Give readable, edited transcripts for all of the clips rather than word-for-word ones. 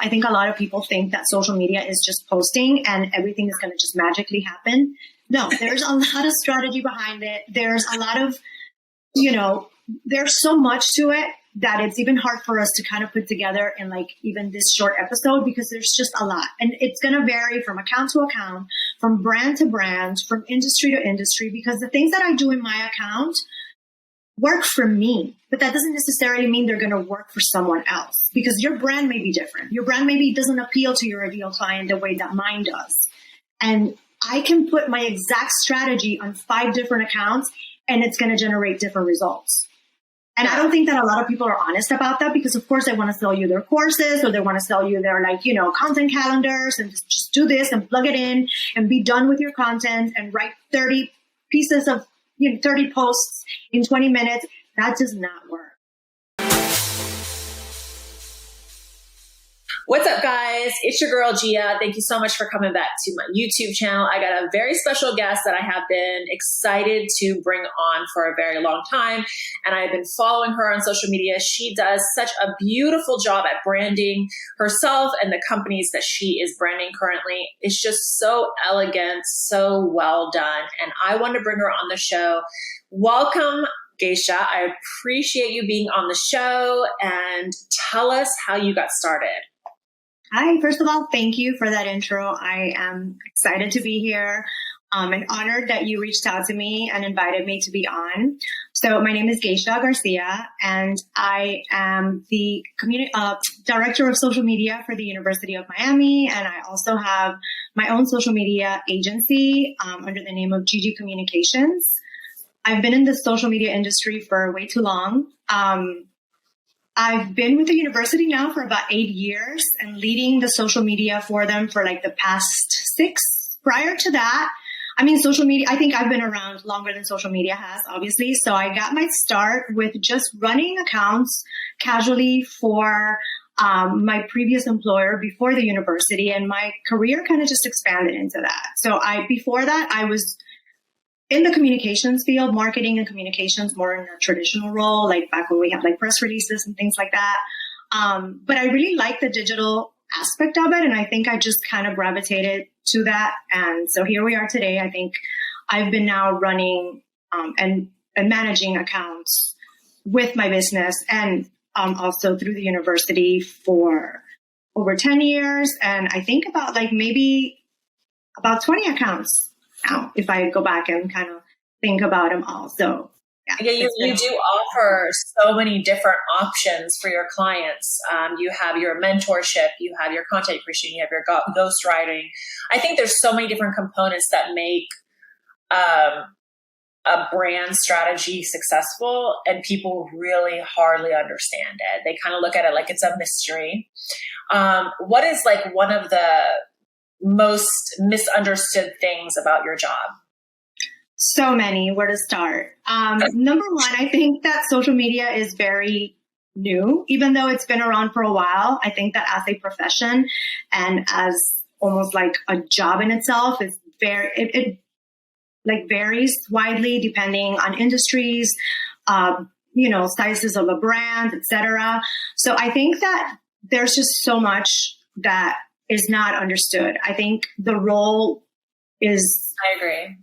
I think a lot of people think that social media is just posting and everything is going to just magically happen. No, there's a lot of strategy behind it. There's a lot of, there's so much to it that it's even hard for us to kind of put together in like even this short episode, because there's just a lot. And it's going to vary from account to account, from brand to brand, from industry to industry, because the things that I do in my account work for me, but that doesn't necessarily mean they're going to work for someone else, because your brand may be different. Your brand maybe doesn't appeal to your ideal client the way that mine does. And I can put my exact strategy on 5 different accounts and it's going to generate different results. And I don't think that a lot of people are honest about that, because of course they want to sell you their courses, or they want to sell you their content calendars, and just do this and plug it in and be done with your content and write 30 pieces of 30 posts in 20 minutes. That does not work. What's up, guys? It's your girl, Gia. Thank you so much for coming back to my YouTube channel. I got a very special guest that I have been excited to bring on for a very long time, and I've been following her on social media. She does such a beautiful job at branding herself and the companies that she is branding currently. It's just so elegant, so well done, and I want to bring her on the show. Welcome, Geisha. I appreciate you being on the show, and tell us how you got started. Hi, first of all, thank you for that intro. I am excited to be here and honored that you reached out to me and invited me to be on. So my name is Geisha Garcia, and I am the director of social media for the University of Miami. And I also have my own social media agency under the name of GG Communications. I've been in the social media industry for way too long. I've been with the university now for about 8 years and leading the social media for them for like the past 6. Prior to that, social media, I think I've been around longer than social media has, obviously. So I got my start with just running accounts casually for my previous employer before the university, and my career kind of just expanded into that. So before that, I was in the communications field, marketing and communications, more in a traditional role, like back when we had like press releases and things like that. But I really like the digital aspect of it. And I think I just kind of gravitated to that. And so here we are today. I think I've been now running and managing accounts with my business, and also through the university for over 10 years. And I think about maybe about 20 accounts now, if I go back and kind of think about them all. So yeah, you do offer so many different options for your clients. You have your mentorship, you have your content creation, you have your ghostwriting. I think there's so many different components that make a brand strategy successful, and people really hardly understand it. They kind of look at it like it's a mystery. What is like one of the most misunderstood things about your job? So many. Where to start? Number one, I think that social media is very new, even though it's been around for a while. I think that as a profession and as almost like a job in itself, it's it varies widely depending on industries, sizes of a brand, etc. So I think that there's just so much that is not understood. I think the role is... I agree.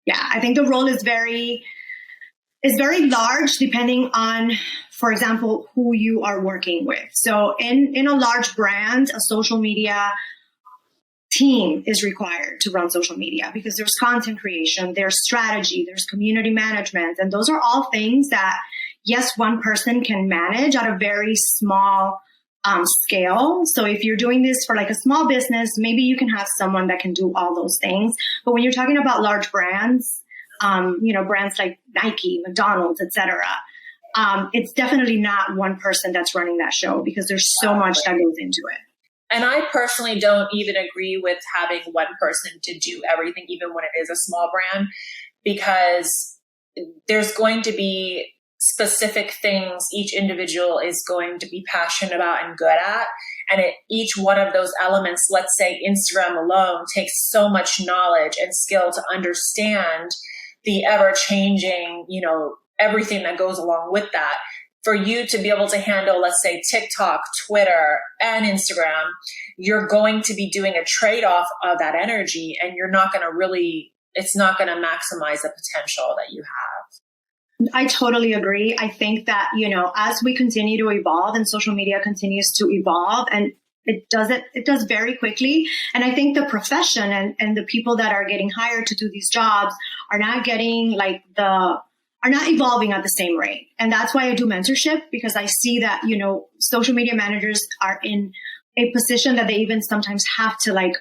Yeah, I think the role is very large depending on, for example, who you are working with. So in a large brand, a social media team is required to run social media, because there's content creation, there's strategy, there's community management. And those are all things that, yes, one person can manage at a very small scale. So if you're doing this for like a small business, maybe you can have someone that can do all those things. But when you're talking about large brands, brands like Nike, McDonald's, etc., it's definitely not one person that's running that show, because there's so much that goes into it. And I personally don't even agree with having one person to do everything, even when it is a small brand, because there's going to be specific things each individual is going to be passionate about and good at. And each one of those elements, let's say Instagram alone, takes so much knowledge and skill to understand the ever changing, everything that goes along with that. for you to be able to handle, let's say, TikTok, Twitter, and Instagram, you're going to be doing a trade-off of that energy, and you're not going to really, it's not going to maximize the potential that you have. I totally agree. I think that, as we continue to evolve and social media continues to evolve, and it does very quickly. And I think the profession and the people that are getting hired to do these jobs are not getting are not evolving at the same rate. And that's why I do mentorship, because I see that, social media managers are in a position that they even sometimes have to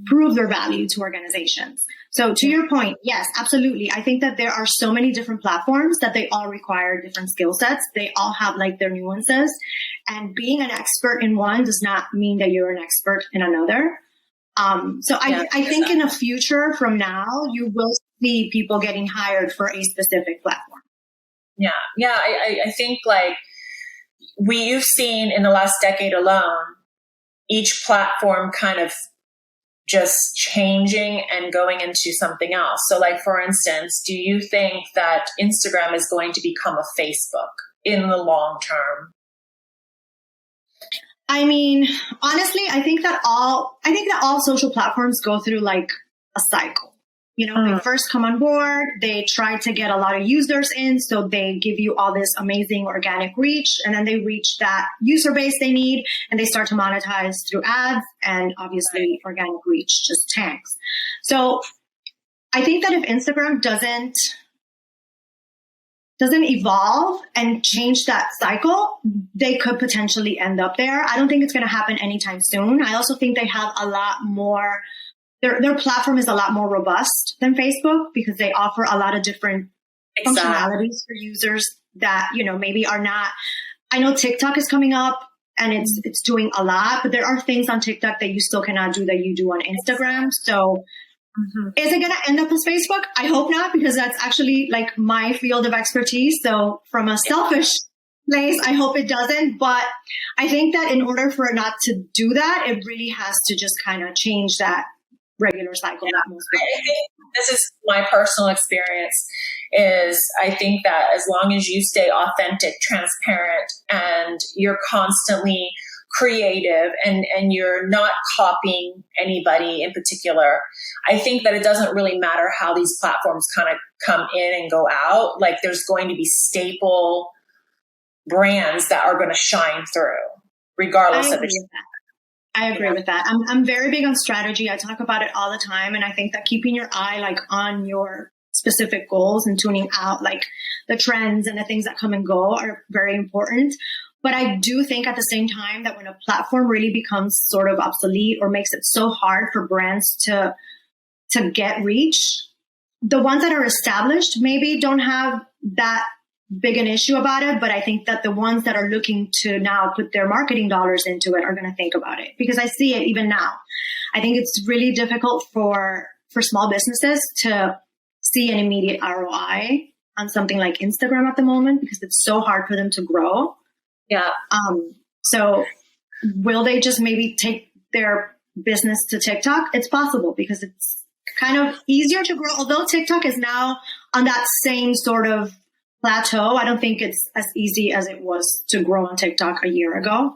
prove their value to organizations. So to your point, yes, absolutely. I think that there are so many different platforms that they all require different skill sets. They all have their nuances, and being an expert in one does not mean that you're an expert in another. I think in the future from now, you will see people getting hired for a specific platform. Yeah. Yeah. I think you've seen in the last decade alone, each platform kind of just changing and going into something else. So for instance, do you think that Instagram is going to become a Facebook in the long term? I mean, honestly, I think that all social platforms go through a cycle. They first come on board, they try to get a lot of users in, so they give you all this amazing organic reach, and then they reach that user base they need, and they start to monetize through ads, and obviously organic reach just tanks. So I think that if Instagram doesn't evolve and change that cycle, they could potentially end up there. I don't think it's going to happen anytime soon. I also think they have a lot more. Their platform is a lot more robust than Facebook, because they offer a lot of different functionalities for users that, maybe are not. I know TikTok is coming up and it's doing a lot, but there are things on TikTok that you still cannot do that you do on Instagram. So is it going to end up as Facebook? I hope not, because that's actually my field of expertise. So from a selfish place, I hope it doesn't. But I think that in order for it not to do that, it really has to just kind of change that regular cycle. Yeah, I think this is my personal experience. I think that as long as you stay authentic, transparent, and you're constantly creative and you're not copying anybody in particular, I think that it doesn't really matter how these platforms kind of come in and go out. There's going to be staple brands that are going to shine through regardless of the. I agree with that. I'm very big on strategy. I talk about it all the time. And I think that keeping your eye on your specific goals and tuning out the trends and the things that come and go are very important. But I do think at the same time that when a platform really becomes sort of obsolete or makes it so hard for brands to get reach, the ones that are established maybe don't have that big an issue about it, but I think that the ones that are looking to now put their marketing dollars into it are going to think about it, because I see it even now. I think it's really difficult for small businesses to see an immediate ROI on something like Instagram at the moment, because it's so hard for them to grow. Yeah. So will they just maybe take their business to TikTok? It's possible, because it's kind of easier to grow. Although TikTok is now on that same sort of plateau, I don't think it's as easy as it was to grow on TikTok a year ago.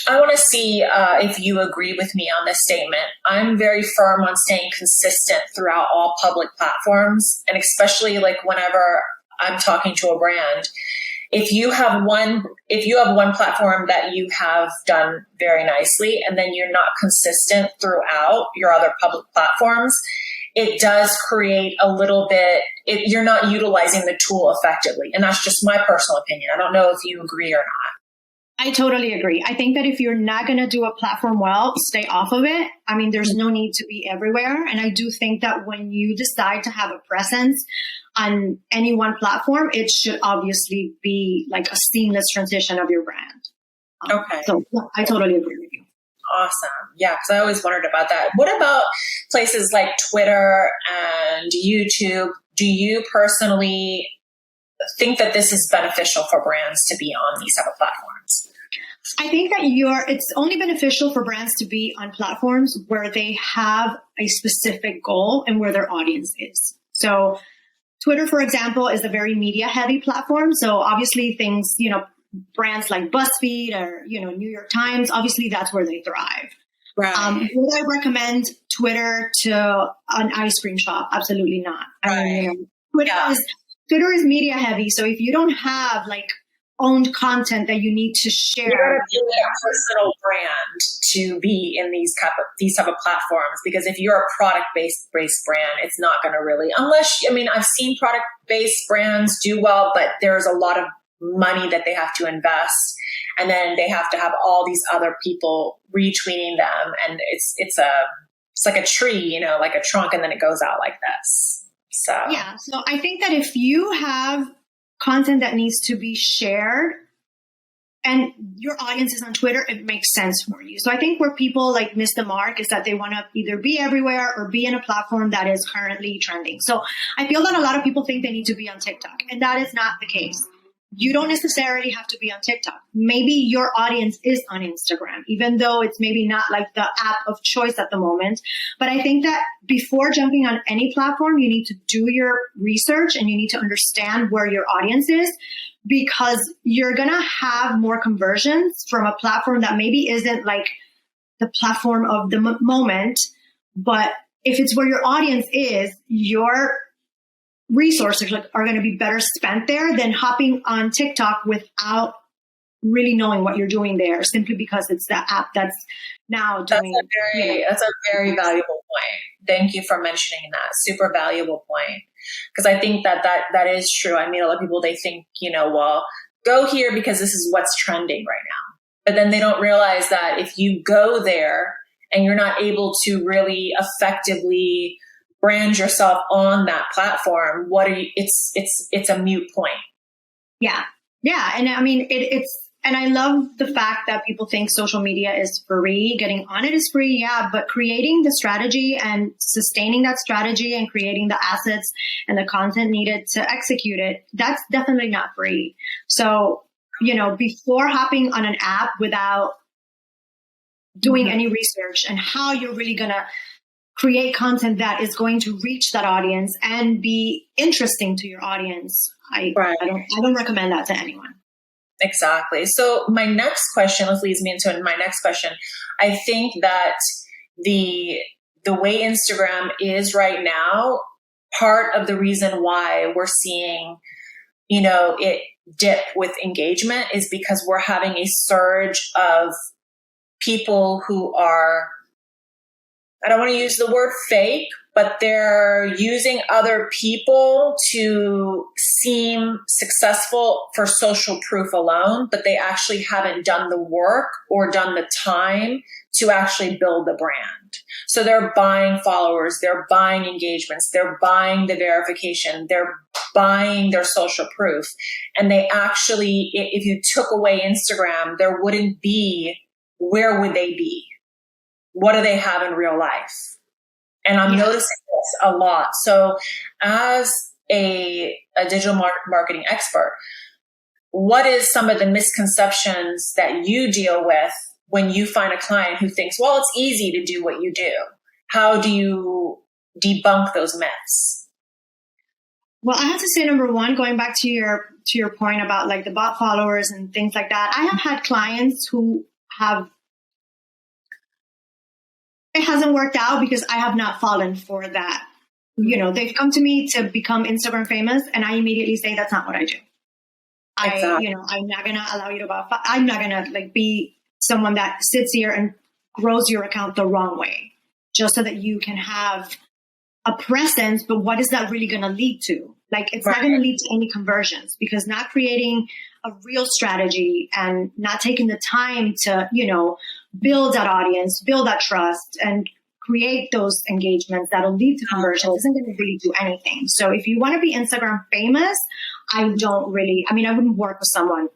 I want to see if you agree with me on this statement. I'm very firm on staying consistent throughout all public platforms, and especially whenever I'm talking to a brand. If you have one platform that you have done very nicely, and then you're not consistent throughout your other public platforms, it does create a little bit, you're not utilizing the tool effectively. And that's just my personal opinion. I don't know if you agree or not. I totally agree. I think that if you're not going to do a platform well, stay off of it. I mean, there's no need to be everywhere. And I do think that when you decide to have a presence on any one platform, it should obviously be a seamless transition of your brand. Okay. So I totally agree with you. Awesome. Yeah, because I always wondered about that. What about places like Twitter and YouTube? Do you personally think that this is beneficial for brands to be on these type of platforms? I think that it's only beneficial for brands to be on platforms where they have a specific goal and where their audience is. So Twitter, for example, is a very media heavy platform. So obviously things, brands like BuzzFeed or, New York Times, obviously that's where they thrive. Right. Would I recommend Twitter to an ice cream shop? Absolutely not. Right. I mean, Twitter is media heavy. So if you don't have owned content that you need to share, you gotta be a personal brand to be in these type of platforms. Because if you're a product based brand, it's not going to really. Unless I've seen product based brands do well, but there's a lot of money that they have to invest, and then they have to have all these other people retweeting them, and it's like a tree, like a trunk, and then it goes out like this. So I think that if you have content that needs to be shared and your audience is on Twitter, it makes sense for you. So I think where people miss the mark is that they want to either be everywhere or be in a platform that is currently trending. So I feel that a lot of people think they need to be on TikTok, and that is not the case. You don't necessarily have to be on TikTok. Maybe your audience is on Instagram, even though it's maybe not the app of choice at the moment. But I think that before jumping on any platform, you need to do your research and you need to understand where your audience is, because you're going to have more conversions from a platform that maybe isn't the platform of the moment. But if it's where your audience is, your resources are going to be better spent there than hopping on TikTok without really knowing what you're doing there, simply because it's the app that's now doing. That's a very valuable point. Thank you for mentioning that. Super valuable point. Because I think that is true. I mean, a lot of people, they think, well, go here because this is what's trending right now. But then they don't realize that if you go there and you're not able to really effectively brand yourself on that platform, it's a moot point. Yeah. And I mean, and I love the fact that people think social media is free. Getting on it is free. Yeah. But creating the strategy and sustaining that strategy and creating the assets and the content needed to execute it, that's definitely not free. So, before hopping on an app without doing any research and how you're really going to create content that is going to reach that audience and be interesting to your audience, I don't recommend that to anyone. Exactly. So my next question, this leads me into my next question. I think that the way Instagram is right now, part of the reason why we're seeing, it dip with engagement is because we're having a surge of people who are, I don't want to use the word fake, but they're using other people to seem successful for social proof alone, but they actually haven't done the work or done the time to actually build the brand. So they're buying followers, they're buying engagements, they're buying the verification, they're buying their social proof. And they actually, if you took away Instagram, there wouldn't be, where would they be? What do they have in real life? And I'm noticing this a lot. So as a digital marketing expert, what is some of the misconceptions that you deal with when you find a client who thinks, well, it's easy to do what you do? How do you debunk those myths? Well, I have to say, number one, going back to your point about the bot followers and things like that, I have had clients who it hasn't worked out because I have not fallen for that. They've come to me to become Instagram famous, and I immediately say, that's not what I do. Exactly. I'm not going to allow you to I'm not going to be someone that sits here and grows your account the wrong way just so that you can have a presence. But what is that really going to lead to? It's not going to lead to any conversions, because not creating a real strategy and not taking the time to, build that audience, build that trust, and create those engagements that'll lead to conversions isn't going to really do anything. So if you want to be Instagram famous, I wouldn't work with someone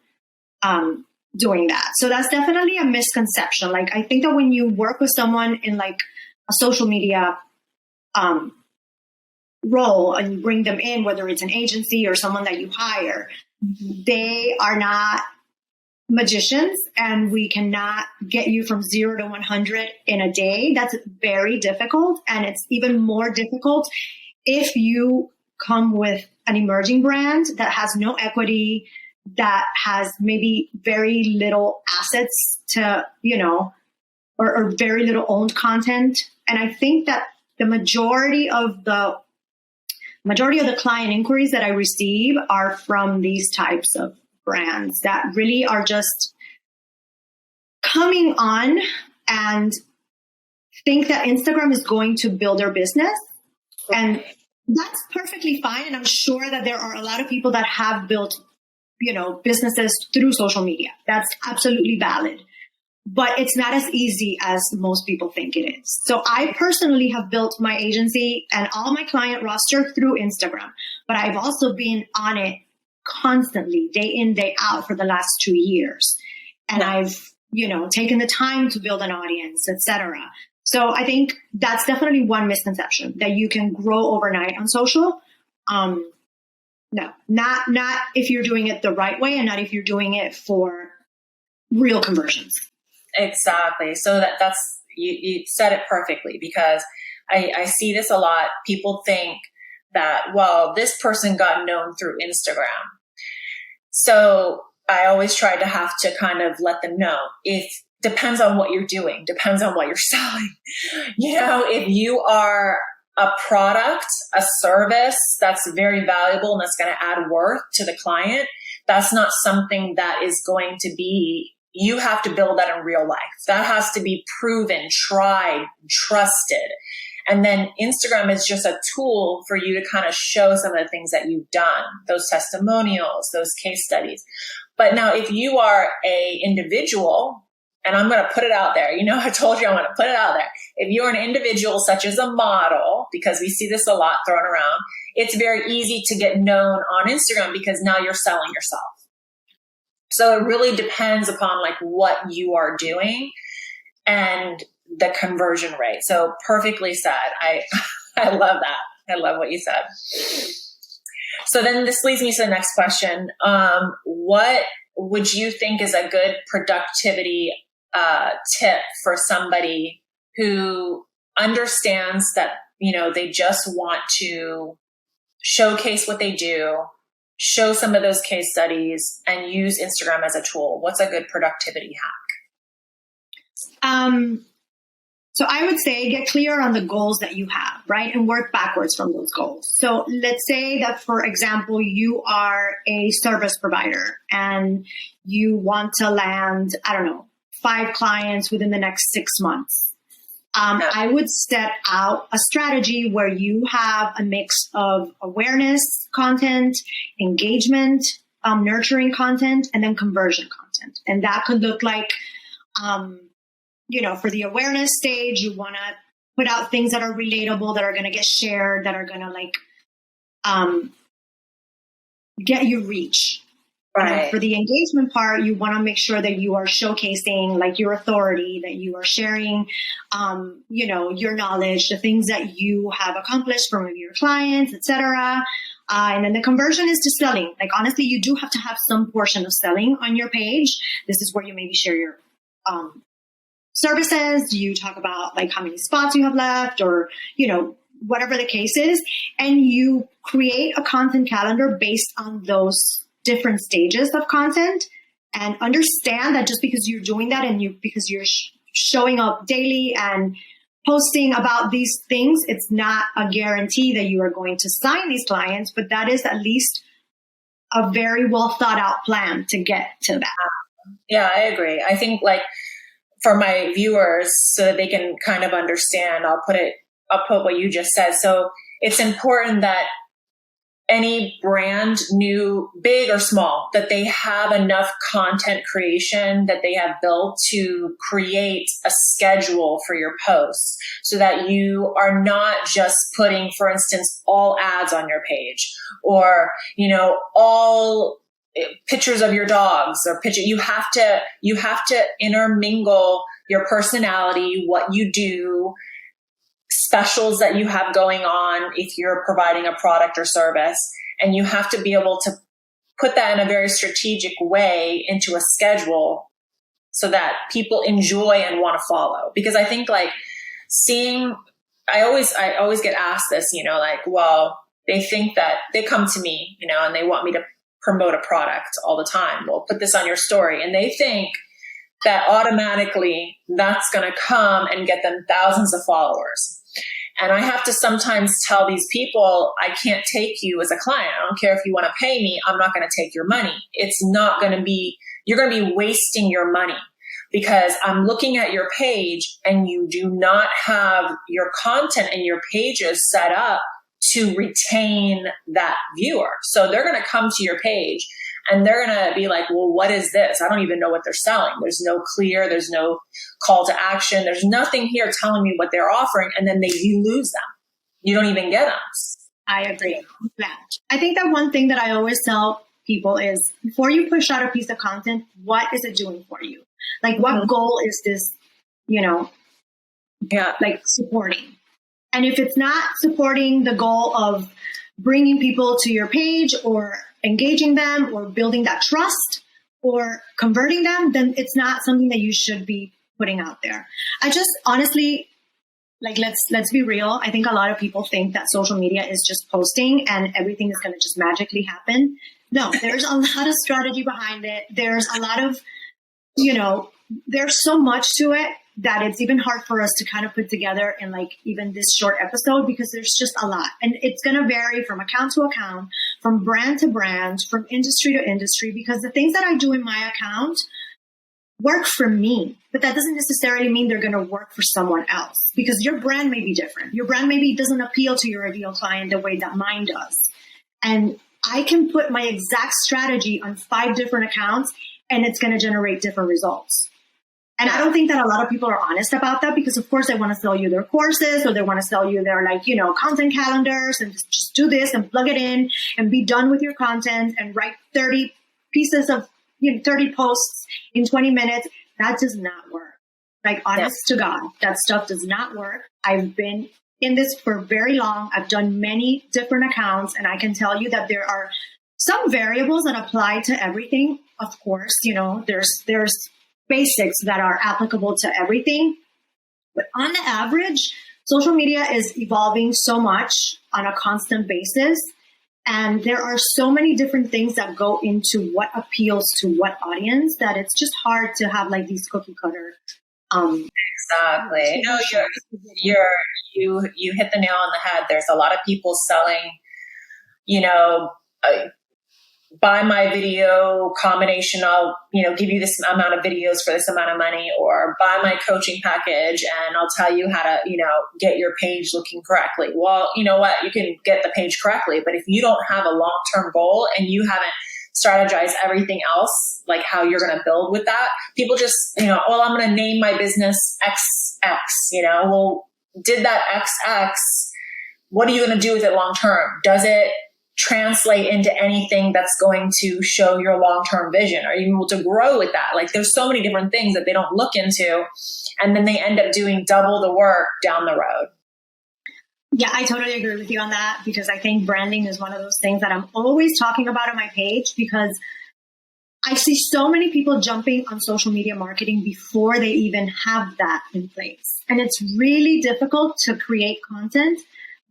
doing that. So that's definitely a misconception. I think that when you work with someone in a social media role and you bring them in, whether it's an agency or someone that you hire, they are not magicians, and we cannot get you from 0 to 100 in a day. That's very difficult. And it's even more difficult if you come with an emerging brand that has no equity, that has maybe very little assets to, or very little owned content. And I think that the majority of the client inquiries that I receive are from these types of brands that really are just coming on and think that Instagram is going to build their business. And that's perfectly fine. And I'm sure that there are a lot of people that have built, businesses through social media. That's absolutely valid. But it's not as easy as most people think it is. So I personally have built my agency and all my client roster through Instagram. But I've also been on it constantly, day in, day out for the last 2 years. And I've, taken the time to build an audience, etc. So I think that's definitely one misconception, that you can grow overnight on social. No, not if you're doing it the right way, and not if you're doing it for real conversions. Exactly. So that's, you said it perfectly, because I see this a lot. People think that, well, this person got known through Instagram. So I always try to have to kind of let them know, if depends on what you're doing, depends on what you're selling. If you are a product, a service that's very valuable and that's going to add worth to the client, that's not something that is going to be, you have to build that in real life. That has to be proven, tried, trusted. And then Instagram is just a tool for you to kind of show some of the things that you've done, those testimonials, those case studies. But now if you are a individual, and I'm going to put it out there, I told you I'm going to put it out there. If you're an individual such as a model, because we see this a lot thrown around, it's very easy to get known on Instagram because now you're selling yourself. So it really depends upon like what you are doing and the conversion rate. So perfectly said. I love that. I love what you said. So then this leads me to the next question. What would you think is a good productivity tip for somebody who understands that, they just want to showcase what they do, show some of those case studies, and use Instagram as a tool? What's a good productivity hack? So I would say get clear on the goals that you have, right? And work backwards from those goals. So let's say that, for example, you are a service provider and you want to land, 5 clients within the next 6 months. I would set out a strategy where you have a mix of awareness content, engagement, nurturing content, and then conversion content. And that could look like, for the awareness stage, you want to put out things that are relatable, that are going to get shared, that are going to get you reach. Right. For the engagement part, you want to make sure that you are showcasing like your authority, that you are sharing, your knowledge, the things that you have accomplished from your clients, etc. And then the conversion is to selling. Like, honestly, you do have to have some portion of selling on your page. This is where you maybe share your services. You talk about like how many spots you have left, or, whatever the case is. And you create a content calendar based on those different stages of content, and understand that just because you're doing that and because you're showing up daily and posting about these things, it's not a guarantee that you are going to sign these clients, but that is at least a very well thought out plan to get to that. Yeah, I agree. I think like for my viewers, so that they can kind of understand, I'll put what you just said. So it's important that any brand, new, big or small, that they have enough content creation that they have built to create a schedule for your posts, so that you are not just putting, for instance, all ads on your page, or, all pictures of your dogs, or you have to intermingle your personality, what you do, specials that you have going on if you're providing a product or service. And you have to be able to put that in a very strategic way into a schedule so that people enjoy and want to follow. Because I think like I always get asked this, well, they think that they come to me, and they want me to promote a product all the time. Well, put this on your story. And they think that automatically that's going to come and get them thousands of followers. And I have to sometimes tell these people, I can't take you as a client. I don't care if you want to pay me. I'm not going to take your money. It's not going to be, you're going to be wasting your money, because I'm looking at your page and you do not have your content and your pages set up to retain that viewer. So they're going to come to your page and they're going to be like, well, what is this? I don't even know what they're selling. There's no call to action. There's nothing here telling me what they're offering. And then you lose them. You don't even get them. I agree. Yeah. I think that one thing that I always tell people is, before you push out a piece of content, what is it doing for you? Like, what goal is this, like supporting? And if it's not supporting the goal of bringing people to your page or engaging them or building that trust or converting them, then it's not something that you should be putting out there. I just honestly, like, let's be real. I think a lot of people think that social media is just posting and everything is going to just magically happen. No, there's a lot of strategy behind it. There's a lot of, there's so much to it that it's even hard for us to kind of put together in like even this short episode, because there's just a lot. And it's going to vary from account to account, from brand to brand, from industry to industry, because the things that I do in my account work for me, but that doesn't necessarily mean they're going to work for someone else, because your brand may be different. Your brand maybe doesn't appeal to your ideal client the way that mine does. And I can put my exact strategy on 5 different accounts and it's going to generate different results. And I don't think that a lot of people are honest about that, because of course they want to sell you their courses, or they want to sell you their content calendars, and just do this and plug it in and be done with your content and write 30 pieces of 30 posts in 20 minutes. That does not work. Like, honest to God, that stuff does not work. I've been in this for very long. I've done many different accounts, and I can tell you that there are some variables that apply to everything. Of course, there's basics that are applicable to everything. But on the average, social media is evolving so much on a constant basis. And there are so many different things that go into what appeals to what audience, that it's just hard to have like these cookie cutter. Exactly. No, you hit the nail on the head. There's a lot of people selling, buy my video combination. I'll, give you this amount of videos for this amount of money, or buy my coaching package and I'll tell you how to, get your page looking correctly. Well, you know what? You can get the page correctly, but if you don't have a long-term goal and you haven't strategized everything else, like how you're going to build with that, people just, well, I'm going to name my business XX, well, did that XX, what are you going to do with it long-term? Does it translate into anything that's going to show your long-term vision? Are you able to grow with that? Like, there's so many different things that they don't look into, and then they end up doing double the work down the road. Yeah, I totally agree with you on that, because I think branding is one of those things that I'm always talking about on my page, because I see so many people jumping on social media marketing before they even have that in place. And it's really difficult to create content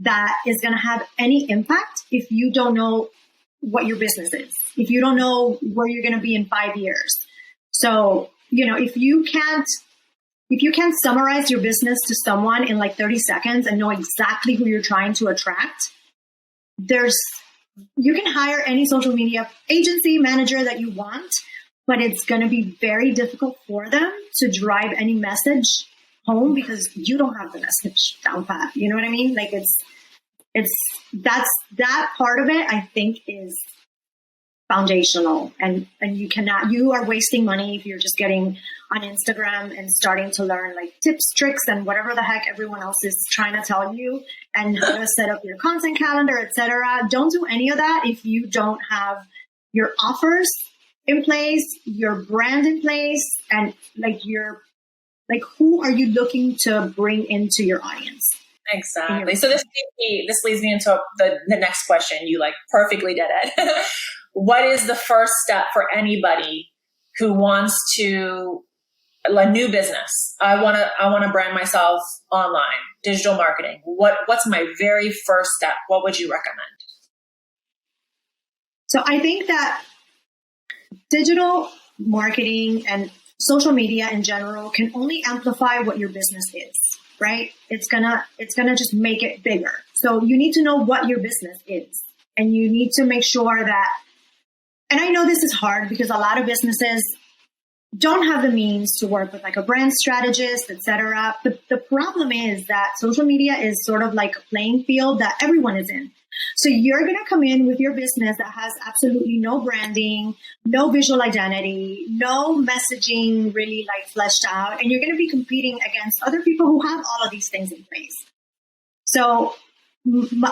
that is going to have any impact if you don't know what your business is, if you don't know where you're going to be in 5 years. So, if you can't summarize your business to someone in like 30 seconds and know exactly who you're trying to attract, you can hire any social media agency manager that you want, but it's going to be very difficult for them to drive any message home, because you don't have the message down pat. You know what I mean? Like, that part of it, I think, is foundational, and you are wasting money if you're just getting on Instagram and starting to learn like tips, tricks, and whatever the heck everyone else is trying to tell you, and how to set up your content calendar, etc. Don't do any of that if you don't have your offers in place, your brand in place, and who are you looking to bring into your audience? Exactly. So this leads me into the next question. You perfectly did it. What is the first step for anybody who wants to a new business? I want to brand myself online, digital marketing. What's my very first step? What would you recommend? So I think that digital marketing and social media in general can only amplify what your business is, right? It's gonna just make it bigger. So you need to know what your business is, and you need to make sure that, and I know this is hard because a lot of businesses don't have the means to work with like a brand strategist, etc. But the problem is that social media is sort of like a playing field that everyone is in. So you're going to come in with your business that has absolutely no branding, no visual identity, no messaging really like fleshed out, and you're going to be competing against other people who have all of these things in place. So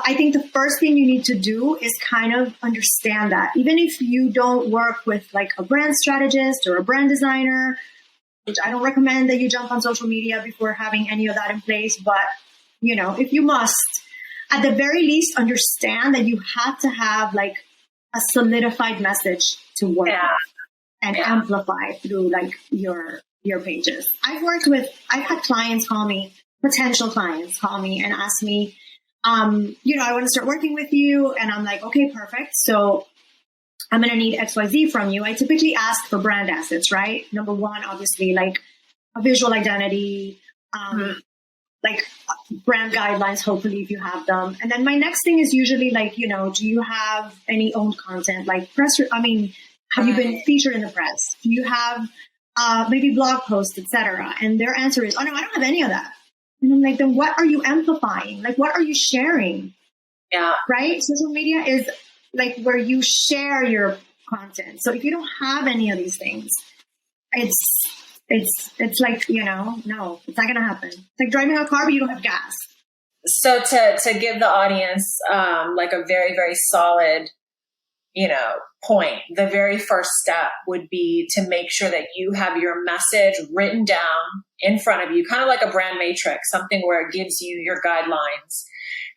I think the first thing you need to do is kind of understand that even if you don't work with like a brand strategist or a brand designer, which I don't recommend that you jump on social media before having any of that in place. But, you know, if you must, at the very least, understand that you have to have like a solidified message to work with and amplify through like your pages. I've had clients call me, potential clients call me and ask me, you know, I want to start working with you. And I'm like, okay, perfect. So I'm going to need XYZ from you. I typically ask for brand assets, right? Number one, obviously, like a visual identity, like brand guidelines, hopefully, if you have them. And then my next thing is usually like, you know, do you have any owned content like have you been featured in the press? Do you have maybe blog posts, etc.? And their answer is, oh no, I don't have any of that. And I'm like, then what are you amplifying? Like, what are you sharing? Yeah. Right? Social media is like where you share your content. So if you don't have any of these things, it's like, you know, no, it's not going to happen. It's like driving a car, but you don't have gas. So to give the audience like a very, very solid, you know, point, the very first step would be to make sure that you have your message written down in front of you, kind of like a brand matrix, something where it gives you your guidelines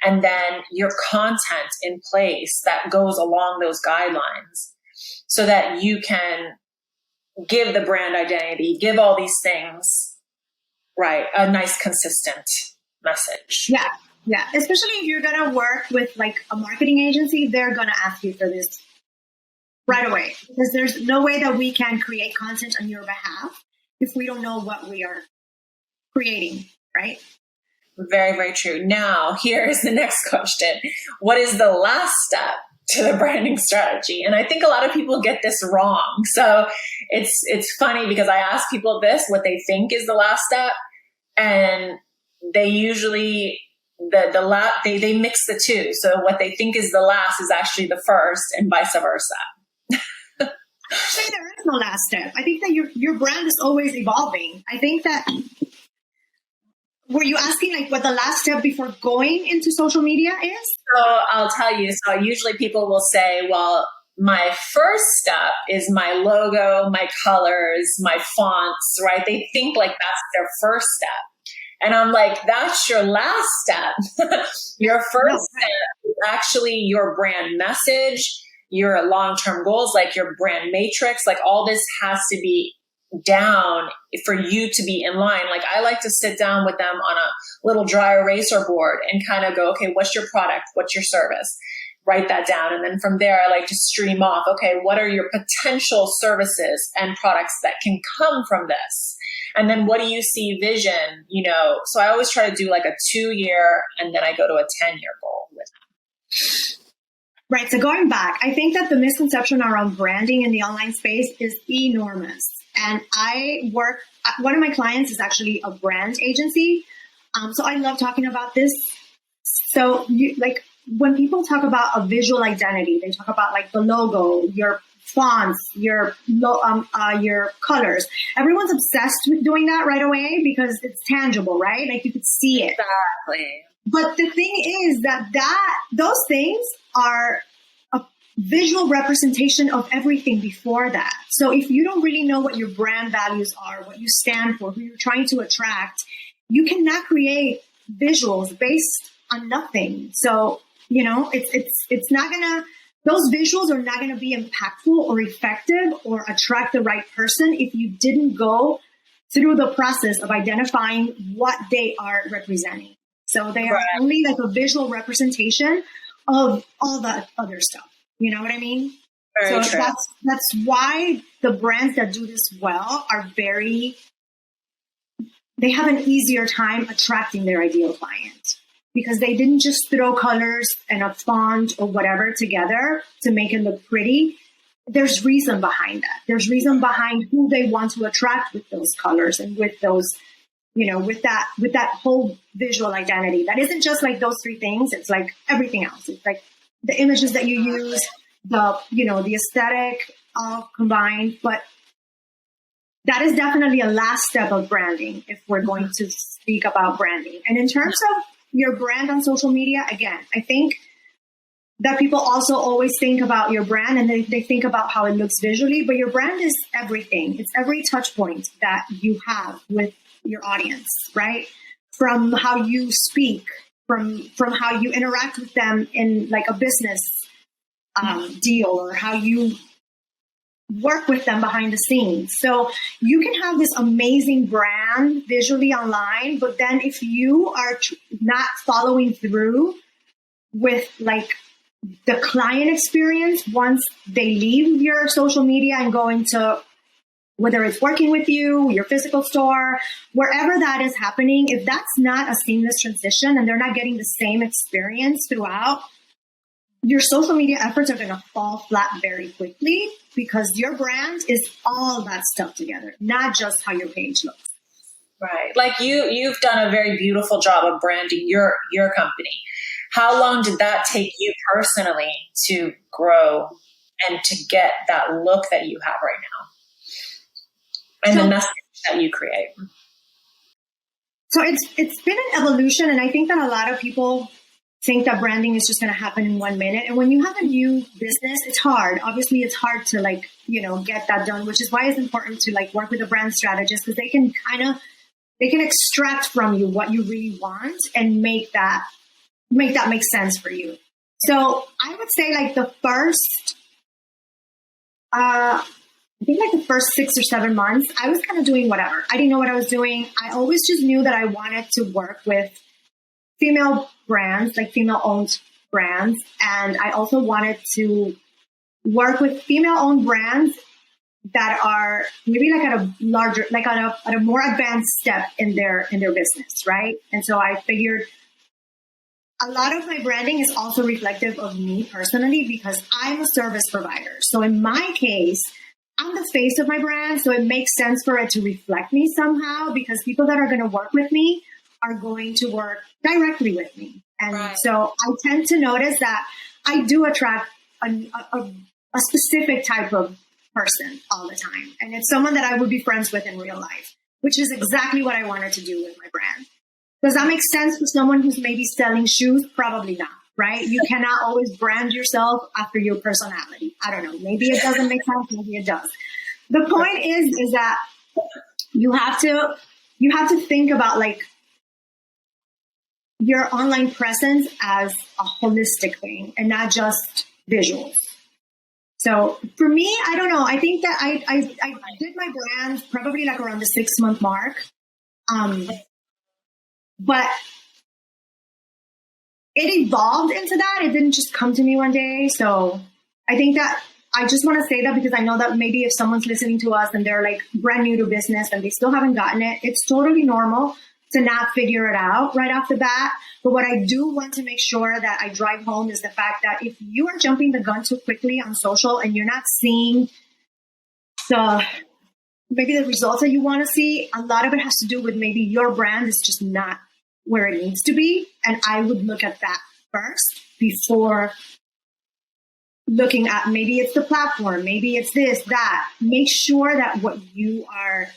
and then your content in place that goes along those guidelines so that you can give the brand identity, give all these things, right? A nice, consistent message. Yeah. Yeah. Especially if you're going to work with like a marketing agency, they're going to ask you for this right away, because there's no way that we can create content on your behalf if we don't know what we are creating, right? Very, very true. Now, here's the next question. What is the last step to the branding strategy? And I think a lot of people get this wrong. So it's funny because I ask people this, what they think is the last step, and they usually they mix the two. So what they think is the last is actually the first, and vice versa. I say there is no last step. I think that your brand is always evolving. I think that, were you asking like what the last step before going into social media is? So I'll tell you. So usually people will say, well, my first step is my logo, my colors, my fonts, right? They think like that's their first step. And I'm like, that's your last step. Your first step is actually your brand message, your long-term goals, like your brand matrix, like all this has to be down for you to be in line. Like I like to sit down with them on a little dry eraser board and kind of go, okay, what's your product? What's your service? Write that down. And then from there, I like to stream off, okay, what are your potential services and products that can come from this? And then what do you see vision, you know? So I always try to do like a 2-year and then I go to a 10-year goal with them. Right. So going back, I think that the misconception around branding in the online space is enormous. And one of my clients is actually a brand agency. So I love talking about this. So when people talk about a visual identity, they talk about like the logo, your fonts, your colors. Everyone's obsessed with doing that right away because it's tangible, right? Like you could see it. Exactly. But the thing is that those things are a visual representation of everything before that. So if you don't really know what your brand values are, what you stand for, who you're trying to attract, you cannot create visuals based on nothing. So, you know, it's not gonna, those visuals are not gonna be impactful or effective or attract the right person if you didn't go through the process of identifying what they are representing. So they are only like a visual representation of all that other stuff. You know what I mean? Very So true. that's why the brands that do this well are they have an easier time attracting their ideal client because they didn't just throw colors and a font or whatever together to make it look pretty. There's reason behind that. There's reason behind who they want to attract with those colors and with those, with that whole visual identity. That isn't just like those three things. It's like everything else. It's like the images that you use, the aesthetic all combined, but that is definitely a last step of branding if we're going to speak about branding. And in terms of your brand on social media, again, I think that people also always think about your brand and they think about how it looks visually, but your brand is everything. It's every touch point that you have with your audience, right? From how you speak, from how you interact with them in like a business deal, or how you work with them behind the scenes. So you can have this amazing brand visually online, but then if you are not following through with like the client experience once they leave your social media and go into, whether it's working with you, your physical store, wherever that is happening, if that's not a seamless transition and they're not getting the same experience throughout, your social media efforts are going to fall flat very quickly because your brand is all that stuff together, not just how your page looks. Right. Like you've done a very beautiful job of branding your company. How long did that take you personally to grow and to get that look that you have right now and the message that you create? So it's been an evolution, and I think that a lot of people think that branding is just going to happen in 1 minute. And when you have a new business, it's hard. Obviously, it's hard to get that done, which is why it's important to work with a brand strategist, because they can extract from you what you really want and make that make sense for you. So I would say the first 6 or 7 months, I was kind of doing whatever. I didn't know what I was doing. I always just knew that I wanted to work with female brands, like female-owned brands. And I also wanted to work with female-owned brands that are maybe at a larger, at a more advanced step in their business, right? And so I figured a lot of my branding is also reflective of me personally because I'm a service provider. So in my case, I'm the face of my brand. So it makes sense for it to reflect me somehow because people that are going to work with me are going to work directly with me. And right. So I tend to notice that I do attract a specific type of person all the time. And it's someone that I would be friends with in real life, which is exactly what I wanted to do with my brand. Does that make sense for someone who's maybe selling shoes? Probably not, right? You cannot always brand yourself after your personality. I don't know. Maybe it doesn't make sense. Maybe it does. The point is that you have to think about your online presence as a holistic thing and not just visuals. So for me, I don't know. I think that I did my brand probably around the 6-month mark. But it evolved into that. It didn't just come to me one day. So I think that I just want to say that because I know that maybe if someone's listening to us and they're brand new to business and they still haven't gotten it, it's totally normal to not figure it out right off the bat. But what I do want to make sure that I drive home is the fact that if you are jumping the gun too quickly on social and you're not seeing maybe the results that you want to see, a lot of it has to do with maybe your brand is just not where it needs to be. And I would look at that first before looking at maybe it's the platform, maybe it's this, that. Make sure that what you are,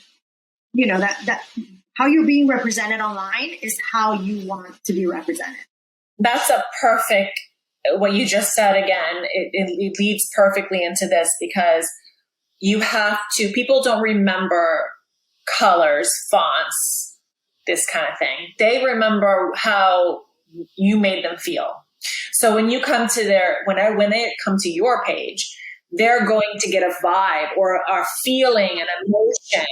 that how you're being represented online is how you want to be represented. That's a perfect, what you just said again, it leads perfectly into this because you have to, people don't remember colors, fonts, this kind of thing. They remember how you made them feel. So when you come to when they come to your page, they're going to get a vibe or a feeling, an emotion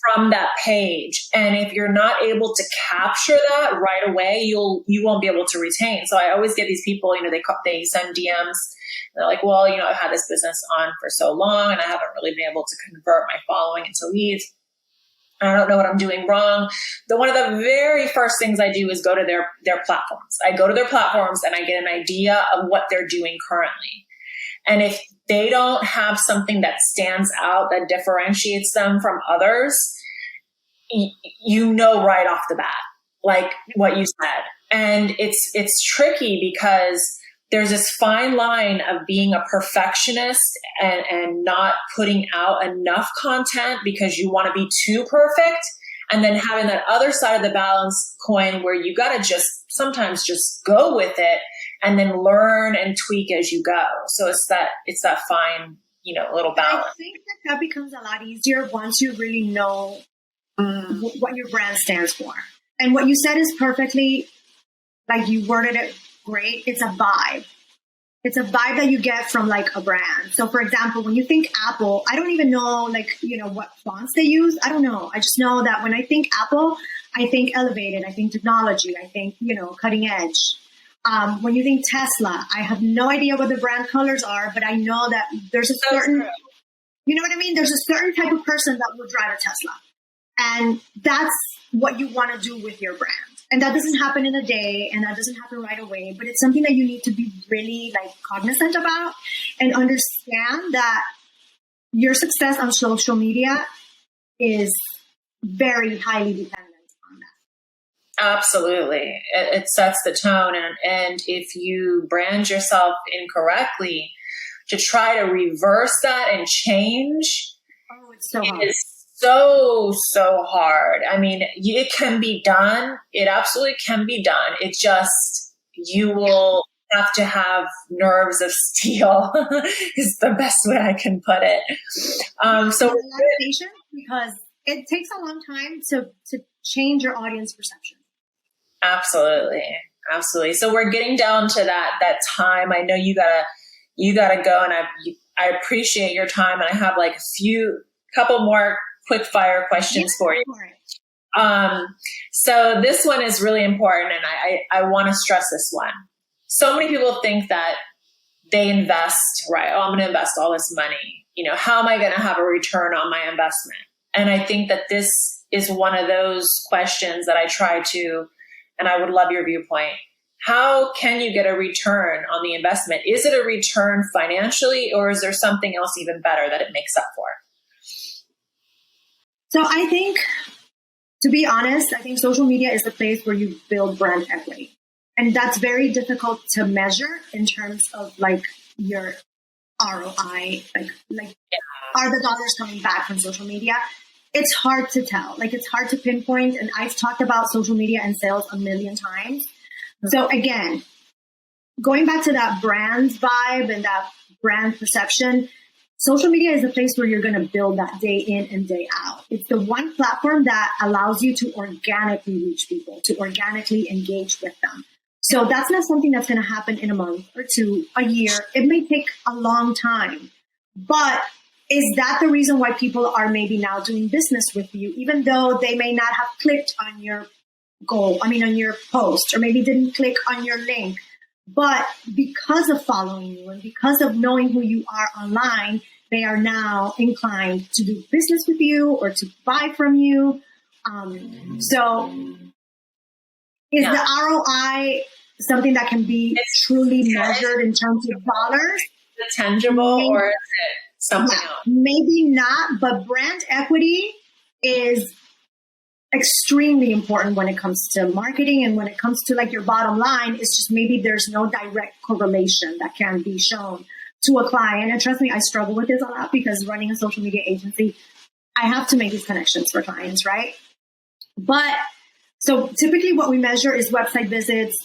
from that page. And if you're not able to capture that right away, you won't be able to retain. So I always get these people, they send DMs. They're like, well, I've had this business on for so long and I haven't really been able to convert my following into leads. I don't know what I'm doing wrong. One of the very first things I do is go to their platforms. I go to their platforms and I get an idea of what they're doing currently. And if they don't have something that stands out, that differentiates them from others, right off the bat, like what you said. And it's tricky because there's this fine line of being a perfectionist and not putting out enough content because you want to be too perfect. And then having that other side of the balance coin where you got to sometimes just go with it and then learn and tweak as you go. So it's that fine, little balance. I think that becomes a lot easier once you really know what your brand stands for. And what you said is perfectly, like you worded it great. It's a vibe. It's a vibe that you get from like a brand. So for example, when you think Apple, I don't even know what fonts they use. I don't know. I just know that when I think Apple, I think elevated. I think technology. I think, cutting edge. When you think Tesla, I have no idea what the brand colors are, but I know that there's a certain, you know what I mean? There's a certain type of person that will drive a Tesla. And that's what you want to do with your brand. And that doesn't happen in a day and that doesn't happen right away, but it's something that you need to be really cognizant about and understand that your success on social media is very highly dependent on that. Absolutely. It sets the tone. And if you brand yourself incorrectly, to try to reverse that and change it's so hard. Is so hard. I mean, it can be done. It absolutely can be done. It just, you will have to have nerves of steel is the best way I can put it. So patience, because it takes a long time to change your audience perception. Absolutely. So we're getting down to that time. I know you gotta go, and I appreciate your time. And I have couple more quick fire questions for you. So this one is really important, and I want to stress this one. So many people think that they invest, right? Oh, I'm going to invest all this money. How am I going to have a return on my investment? And I think that this is one of those questions that I try to, and I would love your viewpoint. How can you get a return on the investment? Is it a return financially, or is there something else even better that it makes up for? So I think, to be honest, I think social media is the place where you build brand equity. And that's very difficult to measure in terms of your ROI, are the dollars coming back from social media? It's hard to tell. It's hard to pinpoint. And I've talked about social media and sales a million times. So again, going back to that brand vibe and that brand perception, social media is the place where you're going to build that day in and day out. It's the one platform that allows you to organically reach people, to organically engage with them. So that's not something that's going to happen in a month or two, a year. It may take a long time. But is that the reason why people are maybe now doing business with you, even though they may not have clicked on your on your post, or maybe didn't click on your link? But because of following you and because of knowing who you are online, they are now inclined to do business with you or to buy from you. So is the ROI something that can be truly measured in terms of dollars? Is it tangible, or is it something else? Maybe not, but brand equity is extremely important when it comes to marketing, and when it comes to your bottom line. It's just maybe there's no direct correlation that can be shown to a client. And trust me, I struggle with this a lot because running a social media agency, I have to make these connections for clients, right? But so typically what we measure is website visits.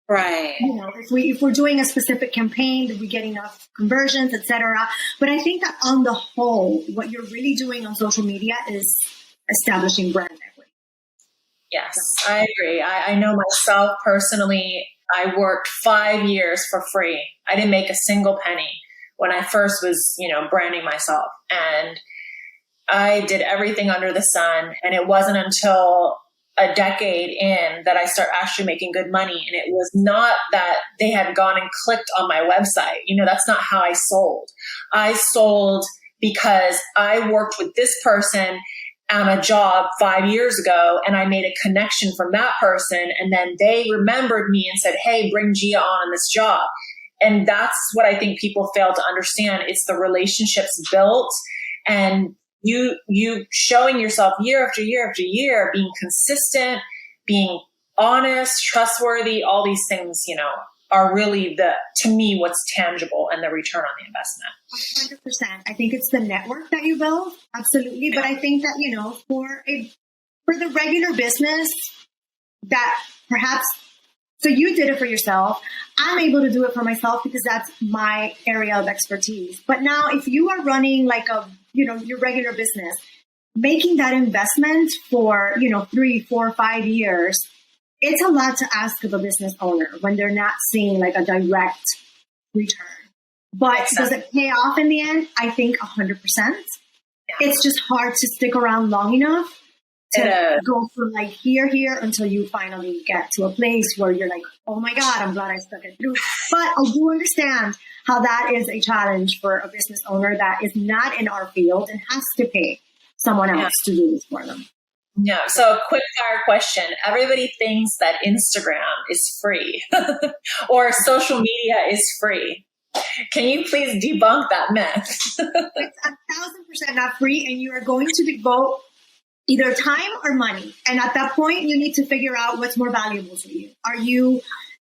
Right. If we're doing a specific campaign, did we get enough conversions, etc. But I think that on the whole, what you're really doing on social media is establishing brand equity. Yes, I agree. I know myself personally, I worked 5 years for free. I didn't make a single penny when I first was, branding myself. And I did everything under the sun. And it wasn't until a decade in that I start actually making good money. And it was not that they had gone and clicked on my website. That's not how I sold. I sold because I worked with this person on a job 5 years ago, and I made a connection from that person. And then they remembered me and said, hey, bring Gia on this job. And that's what I think people fail to understand. It's the relationships built, and you showing yourself year after year after year, being consistent, being honest, trustworthy, all these things, are really to me, what's tangible and the return on the investment. 100%. I think it's the network that you build. Absolutely. But I think that, for the regular business that perhaps, so you did it for yourself. I'm able to do it for myself because that's my area of expertise. But now if you are running like your regular business, making that investment for, 3, 4, 5 years, it's a lot to ask of a business owner when they're not seeing like a direct return. But does it pay off in the end? I think 100%. Yeah. It's just hard to stick around long enough to go from like here until you finally get to a place where you're like, oh my God, I'm glad I stuck it through. But I do understand how that is a challenge for a business owner that is not in our field and has to pay someone else to do this for them. Yeah. So a quick fire question. Everybody thinks that Instagram is free or social media is free. Can you please debunk that myth? It's 1,000% not free, and you are going to devote either time or money. And at that point, you need to figure out what's more valuable to you. Are you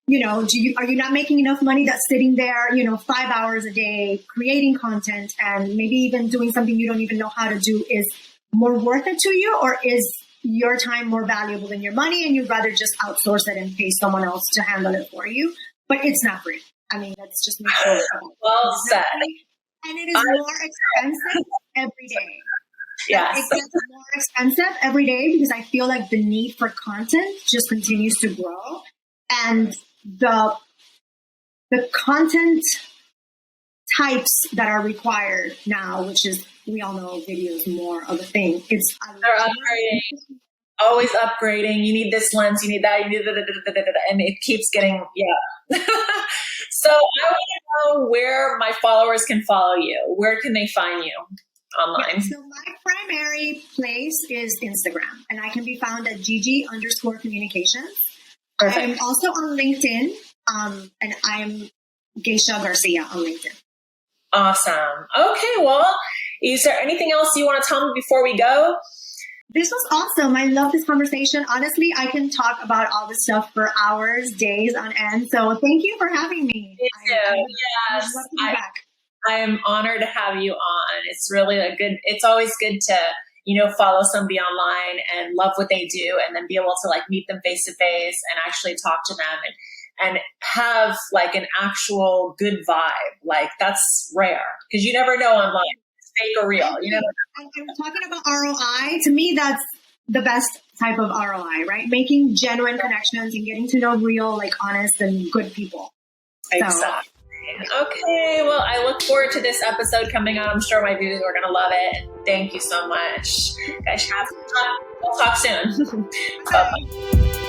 not making enough money that's sitting there, 5 hours a day creating content and maybe even doing something you don't even know how to do is more worth it to you? Or is your time more valuable than your money and you'd rather just outsource it and pay someone else to handle it for you? But it's not free. I mean, let's just make sure. Well said. And it is more expensive every day. Yes. It gets more expensive every day because I feel like the need for content just continues to grow. And the content types that are required now, which is, we all know video is more of a thing. They're upgrading. Always upgrading. You need this lens, you need that, you need and it keeps getting, So I want to know where my followers can follow you. Where can they find you online? Yeah, so my primary place is Instagram, and I can be found at Gigi_communications. Perfect. I'm also on LinkedIn, and I'm Geisha Garcia on LinkedIn. Awesome. Okay, well, is there anything else you want to tell me before we go? This was awesome. I love this conversation. Honestly, I can talk about all this stuff for hours, days on end. So thank you for having me. Me too. Yes. I am honored to have you on. It's really it's always good to, follow somebody online and love what they do and then be able to like meet them face to face and actually talk to them and have like an actual good vibe. Like that's rare because you never know online. Fake or real, I'm talking about ROI. To me, that's the best type of ROI, right? Making genuine connections and getting to know real, like honest and good people. Exactly. So, okay. Well, I look forward to this episode coming out. I'm sure my viewers are going to love it. Thank you so much. Guys, we'll talk soon. Bye-bye.